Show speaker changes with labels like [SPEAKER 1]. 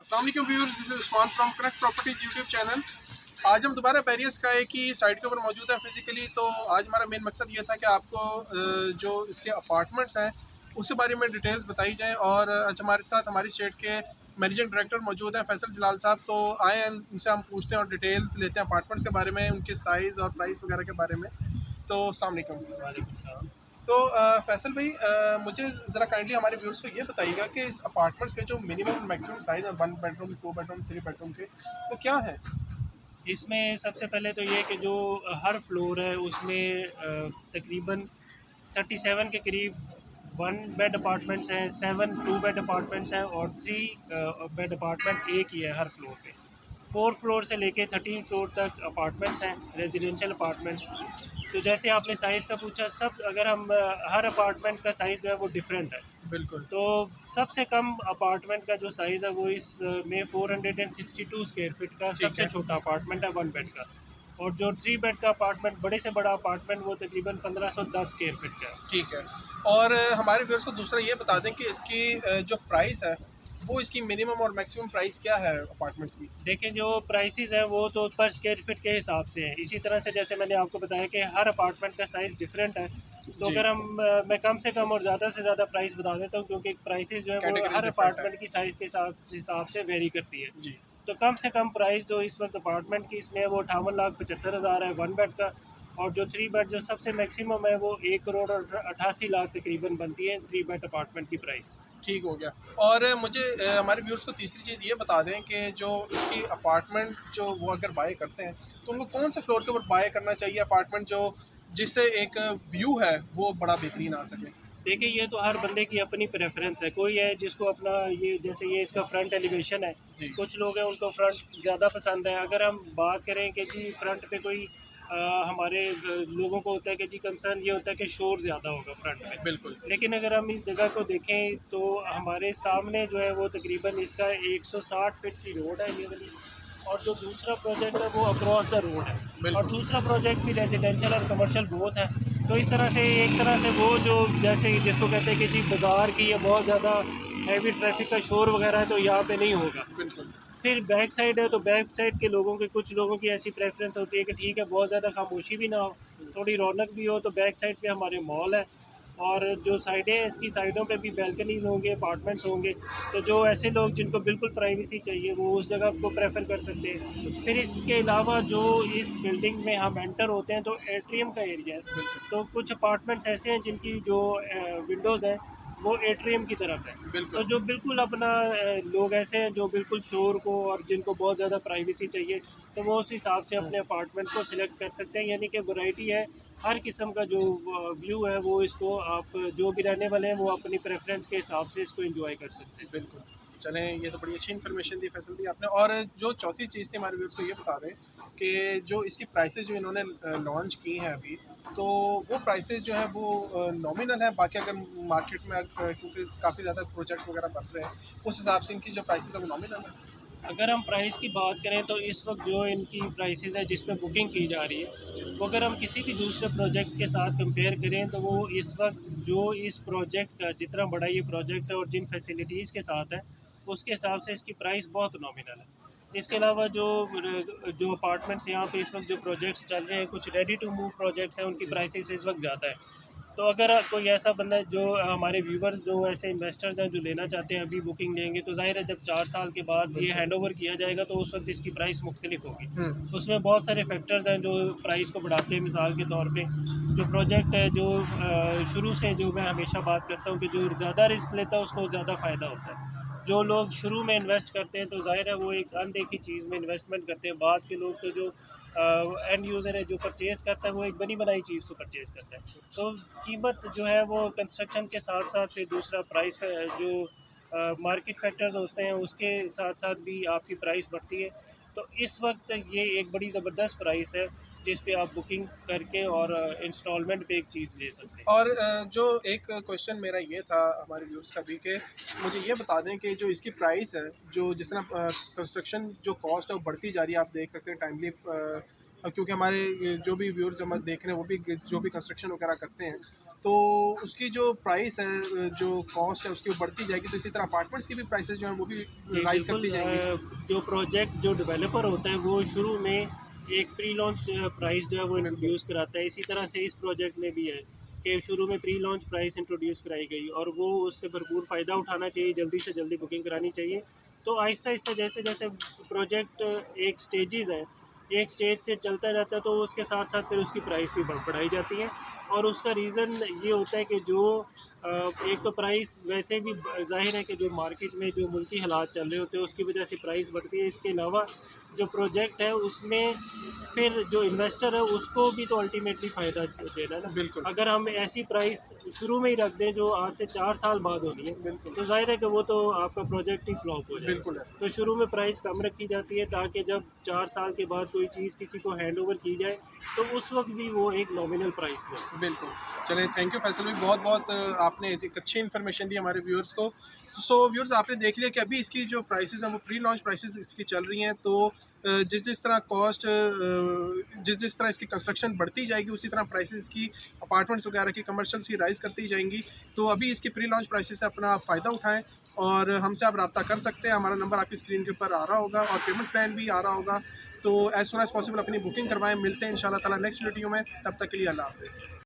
[SPEAKER 1] अस्सलाम वालेकुम viewers, this is Usman from connect properties YouTube channel. आज हम दोबारा बैरियर्स का एक ही साइट के ऊपर मौजूद है फिजिकली। तो आज हमारा मेन मकसद ये था कि आपको जो इसके अपार्टमेंट्स हैं उसके बारे में डिटेल्स बताई जाएं। और आज हमारे साथ हमारी स्टेट के मैनेजिंग डायरेक्टर मौजूद हैं फैसल जलाल साहब। तो आए हैं, इनसे हम पूछते हैं और डिटेल्स लेते हैं अपार्टमेंट्स के बारे में, उनके साइज़ और प्राइस वगैरह के बारे में। तो अस्सलाम वालेकुम।
[SPEAKER 2] वालेकुम सलाम।
[SPEAKER 1] तो फैसल भाई, मुझे ज़रा काइंडली हमारे व्यूअर्स को ये बताइएगा कि इस अपार्टमेंट्स के जो मिनिमम और मैक्सिमम साइज़ है, 1 बेडरूम, 2 बेडरूम, 3 बेडरूम के, वो क्या है?
[SPEAKER 2] इसमें सबसे पहले तो ये कि जो हर फ्लोर है उसमें तकरीबन 37 के करीब 1 बेड अपार्टमेंट्स हैं, 7 2 बेड अपार्टमेंट्स हैं और 3 बेड अपार्टमेंट एक ही है हर फ्लोर पे। 4 फ्लोर से लेके 13 फ्लोर तक अपार्टमेंट्स हैं, रेजिडेंशियल अपार्टमेंट्स। तो जैसे आपने साइज़ का पूछा, सब अगर हम हर अपार्टमेंट का साइज़ जो है वो डिफरेंट है।
[SPEAKER 1] बिल्कुल।
[SPEAKER 2] तो सबसे कम अपार्टमेंट का जो साइज़ है वो इस में 462 स्क्वायर फीट का
[SPEAKER 1] ठीक
[SPEAKER 2] सबसे
[SPEAKER 1] है।
[SPEAKER 2] छोटा अपार्टमेंट है 1 बेड का। और जो 3 बेड का अपार्टमेंट, बड़े से बड़ा अपार्टमेंट, वो तकरीबन 1510 स्क्वायर फीट का है।
[SPEAKER 1] ठीक है। और हमारे व्यूअर्स को दूसरा ये बता दें कि इसकी जो प्राइस है, वो इसकी मिनिमम और मैक्सिमम प्राइस क्या है अपार्टमेंट्स की?
[SPEAKER 2] देखिए, जो प्राइसेस हैं वो तो पर स्क्वायर फीट के हिसाब से हैं। इसी तरह से जैसे मैंने आपको बताया कि हर अपार्टमेंट का साइज़ डिफरेंट है। तो
[SPEAKER 1] जी।
[SPEAKER 2] अगर मैं कम से कम और ज़्यादा से ज़्यादा प्राइस बता देता हूँ, क्योंकि प्राइसेस जो है वो
[SPEAKER 1] कैटेगरीज
[SPEAKER 2] हर
[SPEAKER 1] डिफरेंट है।
[SPEAKER 2] अपार्टमेंट की साइज़ के हिसाब से वेरी करती है।
[SPEAKER 1] जी।
[SPEAKER 2] तो कम से कम प्राइस जो इस वक्त अपार्टमेंट की इसमें है वो 58,75,000 है 1 बेड का। और जो 3 बेड जो सबसे मैक्सिमम है वो 1 करोड़ और 88 लाख तकरीबन बनती है 3 बेड अपार्टमेंट की प्राइस।
[SPEAKER 1] ठीक हो गया। और मुझे हमारे व्यूअर्स को तीसरी चीज़ ये बता दें कि जो इसकी अपार्टमेंट जो वो अगर बाय करते हैं, तो उनको कौन से फ्लोर के ऊपर बाय करना चाहिए अपार्टमेंट, जो जिससे एक व्यू है वो बड़ा बेहतरीन आ सके?
[SPEAKER 2] देखिए, ये तो हर बंदे की अपनी प्रेफरेंस है। कोई है जिसको अपना ये, जैसे ये इसका फ्रंट एलिवेशन है,
[SPEAKER 1] जी।
[SPEAKER 2] कुछ लोग हैं उनको फ्रंट ज़्यादा पसंद है। अगर हम बात करें कि जी फ्रंट पे कोई हमारे लोगों को होता है कि जी कंसर्न ये होता है कि शोर ज़्यादा होगा फ्रंट पे।
[SPEAKER 1] बिल्कुल।
[SPEAKER 2] लेकिन अगर हम इस जगह को देखें तो हमारे सामने जो है वो तकरीबन इसका 160 फीट की रोड है ये वाली। और जो दूसरा प्रोजेक्ट है वो अक्रॉस द रोड है। और
[SPEAKER 1] बिल्कुल।
[SPEAKER 2] दूसरा प्रोजेक्ट भी रेजिडेंशियल और कमर्शियल बोथ है। तो इस तरह से एक तरह से वो जो, जैसे जिसको कहते हैं कि जी बाज़ार की या बहुत ज़्यादा हैवी ट्रैफिक का शोर वगैरह है, तो यहाँ पे नहीं होगा।
[SPEAKER 1] बिल्कुल।
[SPEAKER 2] फिर बैक साइड है, तो बैक साइड के लोगों के, कुछ लोगों की ऐसी प्रेफरेंस होती है कि ठीक है बहुत ज़्यादा खामोशी भी ना हो, थोड़ी रौनक भी हो, तो बैक साइड पे हमारे मॉल है। और जो साइडें हैं, इसकी साइडों पे भी बैल्कनीज़ होंगे, अपार्टमेंट्स होंगे। तो जो ऐसे लोग जिनको बिल्कुल प्राइवेसी चाहिए वो उस जगह को प्रेफर कर सकते हैं। फिर इसके अलावा जो इस बिल्डिंग में हम एंटर होते हैं तो एट्रियम का एरिया है।
[SPEAKER 1] बिल्कुल।
[SPEAKER 2] तो कुछ अपार्टमेंट्स ऐसे हैं जिनकी जो विंडोज़ हैं वो एट्रियम की तरफ है। तो
[SPEAKER 1] बिल्कुल।
[SPEAKER 2] जो बिल्कुल अपना लोग ऐसे हैं जो बिल्कुल शोर को और जिनको बहुत ज़्यादा प्राइवेसी चाहिए, तो वो उस हिसाब से अपने अपार्टमेंट को सिलेक्ट कर सकते हैं। यानी कि वैरायटी है, हर किस्म का जो व्यू है वो इसको आप, जो भी रहने वाले हैं वो अपनी प्रेफरेंस के हिसाब से इसको एंजॉय कर सकते हैं।
[SPEAKER 1] बिल्कुल। चलें, ये तो बड़ी अच्छी इन्फॉर्मेशन दी फैसल दी आपने। और जो चौथी चीज़ थी, हमारे व्यूअर्स को ये बता दें कि जो इसकी प्राइसेज़ जो इन्होंने लॉन्च की हैं अभी, तो वो प्राइसेज़ जो हैं वो नॉमिनल हैं। बाकी अगर मार्केट में क्योंकि काफ़ी ज़्यादा प्रोजेक्ट्स वगैरह बन रहे हैं, उस हिसाब से इनकी जो प्राइसेज़ है वो नॉमिनल है।
[SPEAKER 2] अगर हम प्राइस की बात करें तो इस वक्त जो इनकी प्राइसेस है जिस पे बुकिंग की जा रही है, वो अगर हम किसी भी दूसरे प्रोजेक्ट के साथ कंपेयर करें तो वो इस वक्त जो इस प्रोजेक्ट का, जितना बड़ा ये प्रोजेक्ट है और जिन फैसिलिटीज़ के साथ है, उसके हिसाब से इसकी प्राइस बहुत नॉमिनल है। इसके अलावा जो जो अपार्टमेंट्स यहाँ पे इस वक्त जो प्रोजेक्ट्स चल रहे हैं, कुछ रेडी टू मूव प्रोजेक्ट्स हैं, उनकी
[SPEAKER 1] जी।
[SPEAKER 2] प्राइसेस इस वक्त ज़्यादा है। तो अगर कोई ऐसा बंदा है जो हमारे व्यूवर्स जो ऐसे इन्वेस्टर्स हैं जो लेना चाहते हैं, अभी बुकिंग लेंगे, तो ज़ाहिर है जब 4 साल के बाद ये
[SPEAKER 1] बिल्कुल।
[SPEAKER 2] हैंड ओवर किया जाएगा तो उस वक्त इसकी प्राइस मुख्तलिफ होगी।
[SPEAKER 1] हुँ।
[SPEAKER 2] उसमें बहुत सारे फैक्टर्स हैं जो प्राइस को बढ़ाते हैं। मिसाल के तौर पे जो प्रोजेक्ट है, जो शुरू से, जो मैं हमेशा बात करता हूँ कि जो ज़्यादा रिस्क लेता है उसको ज़्यादा फ़ायदा होता है। जो लोग शुरू में इन्वेस्ट करते हैं तो ज़ाहिर है वो एक अनदेखी चीज़ में इन्वेस्टमेंट करते हैं। बाद के लोग तो जो एंड यूज़र है जो परचेज़ करता है वो एक बनी बनाई चीज़ को परचेज़ करता है। तो कीमत जो है वो कंस्ट्रक्शन के साथ साथ फिर दूसरा प्राइस जो मार्केट फैक्टर्स होते हैं उसके साथ साथ भी आपकी प्राइस बढ़ती है। तो इस वक्त ये एक बड़ी ज़बरदस्त प्राइस है जिस पे आप बुकिंग करके और इंस्टॉलमेंट पे एक चीज़ ले सकते हैं।
[SPEAKER 1] और जो एक क्वेश्चन मेरा ये था हमारे व्यूअर्स का भी, कि मुझे ये बता दें कि जो इसकी प्राइस है, जो जिस तरह कंस्ट्रक्शन जो कॉस्ट है वो बढ़ती जा रही है, आप देख सकते हैं टाइमली, क्योंकि हमारे ये जो भी व्यूअर्स हम देख रहे हैं वो भी जो भी कंस्ट्रक्शन वगैरह करते हैं, तो उसकी जो प्राइस है, जो कॉस्ट है उसकी वो बढ़ती जाएगी, तो इसी तरह अपार्टमेंट्स की भी प्राइसेस जो हैं वो भी
[SPEAKER 2] जी
[SPEAKER 1] राइज़
[SPEAKER 2] बिल्कुल।
[SPEAKER 1] करती जाएंगी।
[SPEAKER 2] जो प्रोजेक्ट जो डेवलपर होता है वो शुरू में एक प्री लॉन्च प्राइस जो है वो
[SPEAKER 1] बिल्कुल,
[SPEAKER 2] इंट्रोड्यूस कराता है। इसी तरह से इस प्रोजेक्ट में भी है कि शुरू में प्री लॉन्च प्राइस इंट्रोड्यूस कराई गई और वो उससे भरपूर फ़ायदा उठाना चाहिए, जल्दी से जल्दी बुकिंग करानी चाहिए। तो आहिस्ता आहिस्ता जैसे जैसे प्रोजेक्ट एक स्टेजेस है, एक स्टेज से चलता जाता है तो उसके साथ साथ फिर उसकी प्राइस भी बढ़ाई जाती है। और उसका रीज़न ये होता है कि जो एक तो प्राइस वैसे भी ज़ाहिर है कि जो मार्केट में जो मुल्की हालात चल रहे होते हैं उसकी वजह से प्राइस बढ़ती है। इसके अलावा जो प्रोजेक्ट है उसमें फिर जो इन्वेस्टर है उसको भी तो अल्टीमेटली फ़ायदा देना है ना।
[SPEAKER 1] बिल्कुल,
[SPEAKER 2] अगर हम ऐसी प्राइस शुरू में ही रख दें जो आज से 4 साल बाद होनी है,
[SPEAKER 1] बिल्कुल,
[SPEAKER 2] तो ज़ाहिर है कि वो तो आपका प्रोजेक्ट ही फ्लॉप हो जाएगा।
[SPEAKER 1] बिल्कुल ऐसा।
[SPEAKER 2] तो शुरू में प्राइस कम रखी जाती है ताकि जब 4 साल के बाद कोई चीज़ किसी को हैंड ओवर की जाए तो उस वक्त भी वो एक नॉमिनल प्राइस में।
[SPEAKER 1] बिल्कुल। चलिए, थैंक यू फैसल भाई, बहुत-बहुत आपने एक अच्छी इन्फॉर्मेशन दी हमारे व्यूअर्स को। सो व्यूअर्स, आपने देख लिया कि अभी इसकी जो प्राइसेज़ हैं वो प्री लॉन्च प्राइसेज़ इसकी चल रही हैं। तो जिस-जिस तरह कॉस्ट जिस-जिस तरह इसकी कंस्ट्रक्शन बढ़ती जाएगी उसी तरह प्राइसेज़ की अपार्टमेंट्स वगैरह की, कमर्शियल्स की राइज़ करती जाएंगी। तो अभी इसकी प्री लॉन्च प्राइसेज़ से अपना फ़ायदा उठाएँ और हमसे आप रब्ता कर सकते हैं। हमारा नंबर आपकी स्क्रीन के ऊपर आ रहा होगा और पेमेंट प्लान भी आ रहा होगा। तो एज़ सून एज़ पॉसिबल अपनी बुकिंग करवाएँ। मिलते हैं इंशाअल्लाह ताला नेक्स्ट वीडियो में। तब तक के लिए अल्लाह हाफ़िज़।